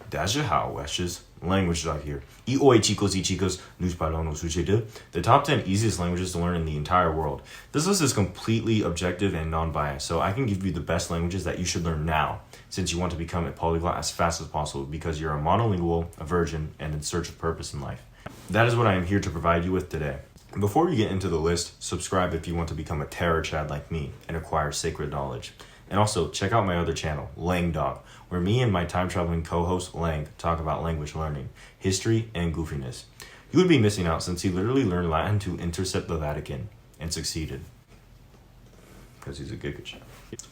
大家好, which is language talk here. Oi chicos y chicas, nos parlamos sujeto. The top 10 easiest languages to learn in the entire world. This list is completely objective and non-biased, so I can give you the best languages that you should learn now, since you want to become a polyglot as fast as possible because you're a monolingual, a virgin, and in search of purpose in life. That is what I am here to provide you with today. Before we get into the list, subscribe if you want to become a terror chad like me and acquire sacred knowledge. And also, check out my other channel, Lang Dog, where me and my time-traveling co-host, Lang, talk about language learning, history, and goofiness. You would be missing out since he literally learned Latin to intercept the Vatican, and succeeded. Because he's a good chap.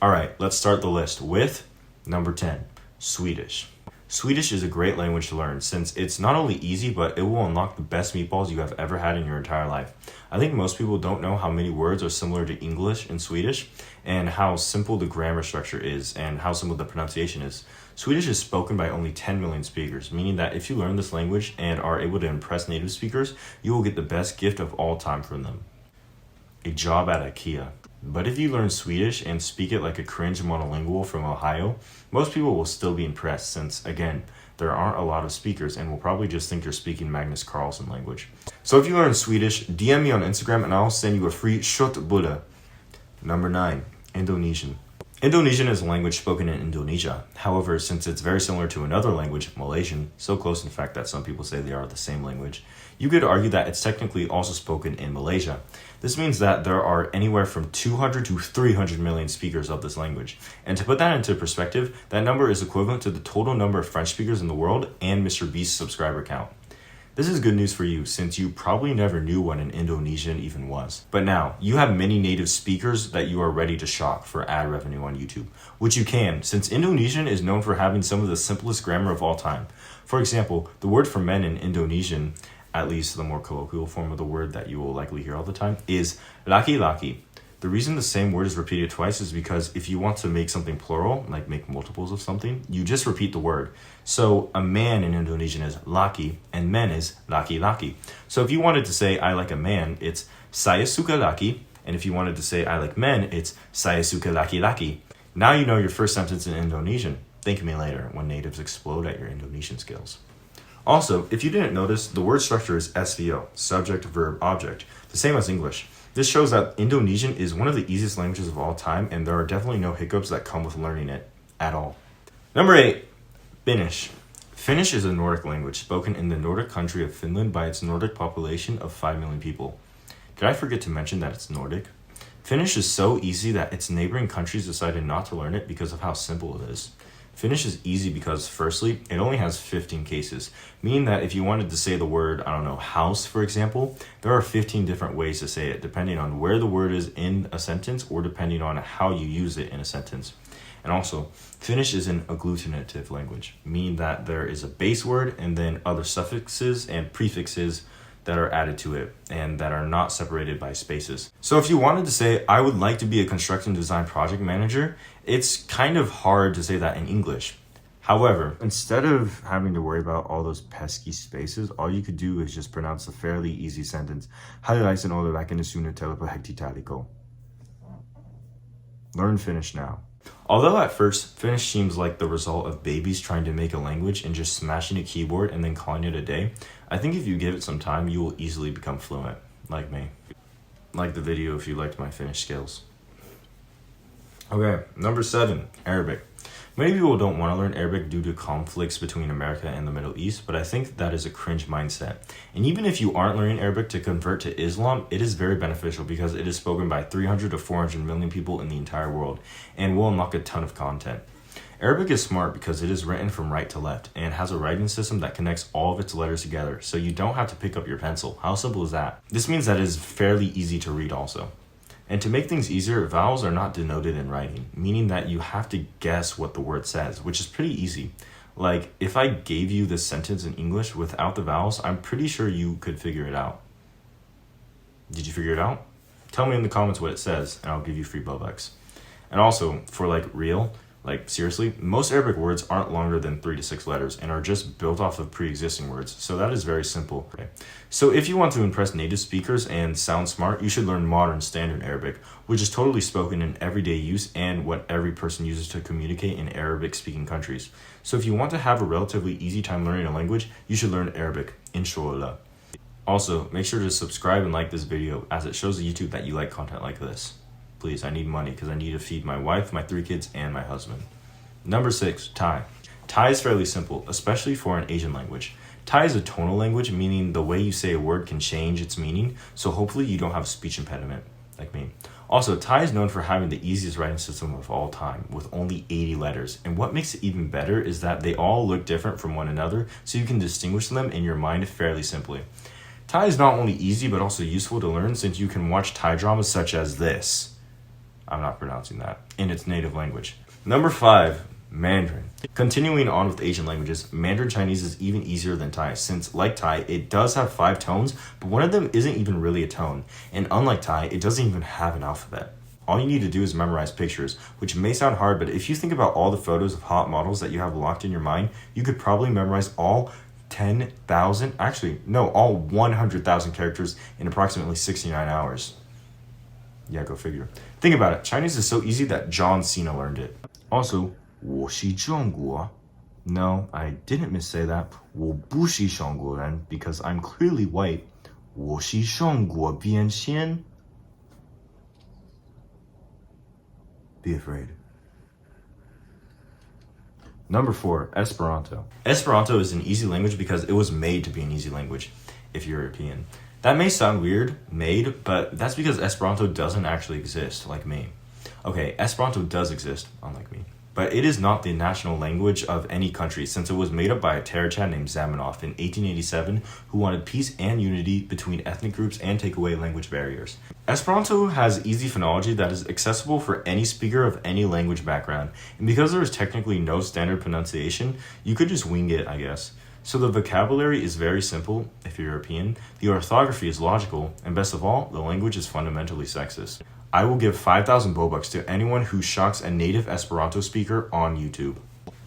Alright, let's start the list with number 10, Swedish. Swedish is a great language to learn since it's not only easy, but it will unlock the best meatballs you have ever had in your entire life. I think most people don't know how many words are similar to English in Swedish and how simple the grammar structure is and how simple the pronunciation is. Swedish is spoken by only 10 million speakers, meaning that if you learn this language and are able to impress native speakers, you will get the best gift of all time from them. A job at IKEA. But if you learn Swedish and speak it like a cringe monolingual from Ohio, most people will still be impressed since, again, there aren't a lot of speakers and will probably just think you're speaking Magnus Carlsen language. So if you learn Swedish, DM me on Instagram and I'll send you a free köttbullar. Number 9, Indonesian. Indonesian is a language spoken in Indonesia. However, since it's very similar to another language, Malaysian, so close in fact that some people say they are the same language, you could argue that it's technically also spoken in Malaysia. This means that there are anywhere from 200 to 300 million speakers of this language. And to put that into perspective, that number is equivalent to the total number of French speakers in the world and Mr. Beast's subscriber count. This is good news for you since you probably never knew what an Indonesian even was. But now, you have many native speakers that you are ready to shock for ad revenue on YouTube, which you can since Indonesian is known for having some of the simplest grammar of all time. For example, the word for men in Indonesian, at least the more colloquial form of the word that you will likely hear all the time, is laki-laki. The reason the same word is repeated twice is because if you want to make something plural, like make multiples of something, you just repeat the word. So a man in Indonesian is laki and men is laki-laki. So if you wanted to say I like a man, it's saya suka laki. And if you wanted to say I like men, it's saya suka laki-laki. Now you know your first sentence in Indonesian. Thank me later when natives explode at your Indonesian skills. Also, if you didn't notice, the word structure is SVO, subject, verb, object, the same as English. This shows that Indonesian is one of the easiest languages of all time, and there are definitely no hiccups that come with learning it at all. Number 8, Finnish. Finnish is a Nordic language spoken in the Nordic country of Finland by its Nordic population of 5 million people. Did I forget to mention that it's Nordic? Finnish is so easy that its neighboring countries decided not to learn it because of how simple it is. Finnish is easy because, firstly, it only has 15 cases, meaning that if you wanted to say the word, house, for example, there are 15 different ways to say it, depending on where the word is in a sentence or depending on how you use it in a sentence. And also, Finnish is an agglutinative language, meaning that there is a base word and then other suffixes and prefixes that are added to it and that are not separated by spaces. So if you wanted to say, I would like to be a construction design project manager, it's kind of hard to say that in English. However, instead of having to worry about all those pesky spaces, all you could do is just pronounce a fairly easy sentence. Learn Finnish now. Although at first, Finnish seems like the result of babies trying to make a language and just smashing a keyboard and then calling it a day, I think if you give it some time, you will easily become fluent, like me. Like the video if you liked my Finnish skills. Okay, number 7, Arabic. Many people don't want to learn Arabic due to conflicts between America and the Middle East, but I think that is a cringe mindset. And even if you aren't learning Arabic to convert to Islam, it is very beneficial because it is spoken by 300 to 400 million people in the entire world and will unlock a ton of content. Arabic is smart because it is written from right to left and has a writing system that connects all of its letters together, so you don't have to pick up your pencil. How simple is that? This means that it is fairly easy to read also. And to make things easier, vowels are not denoted in writing, meaning that you have to guess what the word says, which is pretty easy. Like, if I gave you this sentence in English without the vowels, I'm pretty sure you could figure it out. Did you figure it out? Tell me in the comments what it says, and I'll give you free Bovex. And also, for like real, Like, seriously, most Arabic words aren't longer than 3 to 6 letters and are just built off of pre-existing words, so that is very simple. Okay. So if you want to impress native speakers and sound smart, you should learn modern standard Arabic, which is totally spoken in everyday use and what every person uses to communicate in Arabic-speaking countries. So if you want to have a relatively easy time learning a language, you should learn Arabic, inshallah. Also, make sure to subscribe and like this video as it shows YouTube that you like content like this. Please, I need money because I need to feed my wife, my 3 kids, and my husband. Number 6, Thai. Thai is fairly simple, especially for an Asian language. Thai is a tonal language, meaning the way you say a word can change its meaning, so hopefully you don't have a speech impediment, like me. Also, Thai is known for having the easiest writing system of all time, with only 80 letters. And what makes it even better is that they all look different from one another, so you can distinguish them in your mind fairly simply. Thai is not only easy, but also useful to learn since you can watch Thai dramas such as this. I'm not pronouncing that, in its native language. Number 5, Mandarin. Continuing on with Asian languages, Mandarin Chinese is even easier than Thai since, like Thai, it does have 5 tones, but one of them isn't even really a tone. And unlike Thai, it doesn't even have an alphabet. All you need to do is memorize pictures, which may sound hard, but if you think about all the photos of hot models that you have locked in your mind, you could probably memorize all 100,000 characters in approximately 69 hours. Yeah, go figure. Think about it. Chinese is so easy that John Cena learned it. Also, 我是中国. No, I didn't missay that. 我不是中国人 because I'm clearly white. 我是中国变迁. Be afraid. Number 4, Esperanto. Esperanto is an easy language because it was made to be an easy language, if you're European. That may sound weird, made, but that's because Esperanto doesn't actually exist, like me. Okay, Esperanto does exist, unlike me. But it is not the national language of any country since it was made up by a Terrorchat named Zamenhof in 1887 who wanted peace and unity between ethnic groups and take away language barriers. Esperanto has easy phonology that is accessible for any speaker of any language background, and because there is technically no standard pronunciation, you could just wing it, I guess. So the vocabulary is very simple, if you're European, the orthography is logical, and best of all, the language is fundamentally sexist. I will give 5,000 Bobucks to anyone who shocks a native Esperanto speaker on YouTube.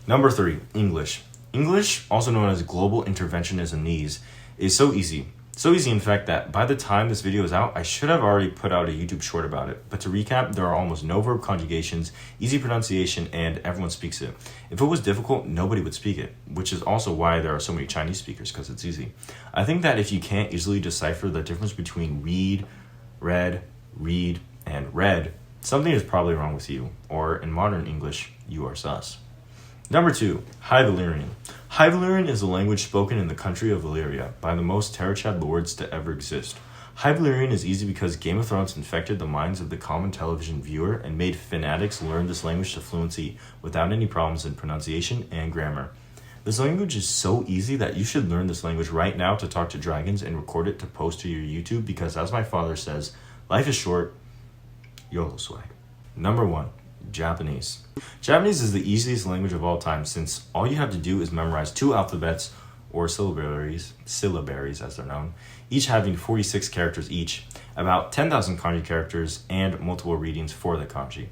Number 3, English. English, also known as global interventionismese, is so easy. So easy, in fact, that by the time this video is out, I should have already put out a YouTube short about it. But to recap, there are almost no verb conjugations, easy pronunciation, and everyone speaks it. If it was difficult, nobody would speak it, which is also why there are so many Chinese speakers, because it's easy. I think that if you can't easily decipher the difference between read, read, and read, something is probably wrong with you, or in modern English, you are sus. Number 2, High Valyrian. High Valyrian is a language spoken in the country of Valyria by the most Terrorchat lords to ever exist. High Valyrian is easy because Game of Thrones infected the minds of the common television viewer and made fanatics learn this language to fluency without any problems in pronunciation and grammar. This language is so easy that you should learn this language right now to talk to dragons and record it to post to your YouTube because, as my father says, life is short, YOLO swag. Number 1, Japanese. Japanese is the easiest language of all time since all you have to do is memorize 2 alphabets, or syllabaries as they're known, each having 46 characters each, about 10,000 kanji characters, and multiple readings for the kanji.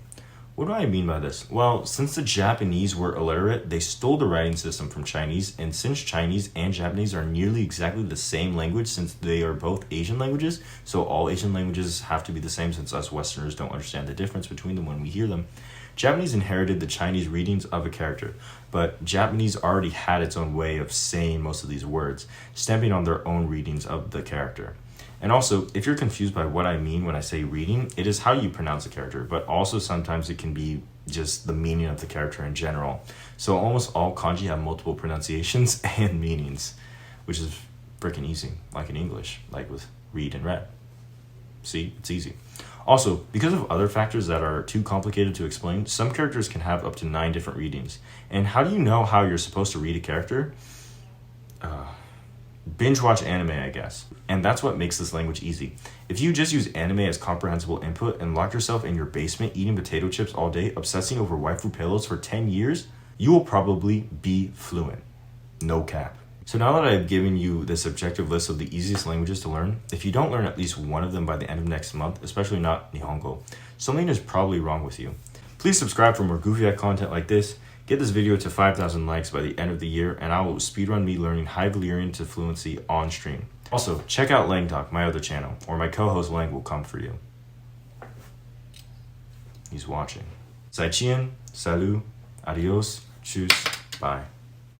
What do I mean by this? Well, since the Japanese were illiterate, they stole the writing system from Chinese, and since Chinese and Japanese are nearly exactly the same language since they are both Asian languages, so all Asian languages have to be the same since us Westerners don't understand the difference between them when we hear them, Japanese inherited the Chinese readings of a character, but Japanese already had its own way of saying most of these words, stamping on their own readings of the character. And also, if you're confused by what I mean when I say reading, it is how you pronounce a character, but also sometimes it can be just the meaning of the character in general. So almost all kanji have multiple pronunciations and meanings, which is freaking easy, like in English, like with read and read. See, it's easy. Also, because of other factors that are too complicated to explain, some characters can have up to 9 different readings. And how do you know how you're supposed to read a character? Binge watch anime, I guess. And that's what makes this language easy. If you just use anime as comprehensible input and lock yourself in your basement eating potato chips all day, obsessing over waifu pillows for 10 years, you will probably be fluent. No cap. So now that I've given you this objective list of the easiest languages to learn, if you don't learn at least one of them by the end of next month, especially not Nihongo, something is probably wrong with you. Please subscribe for more goofy content like this. Get this video to 5,000 likes by the end of the year, and I will speedrun me learning High Valyrian to fluency on stream. Also, check out Lang Talk, my other channel, or my co-host Lang will come for you. He's watching. 再见, salut, adios, tschüss, bye.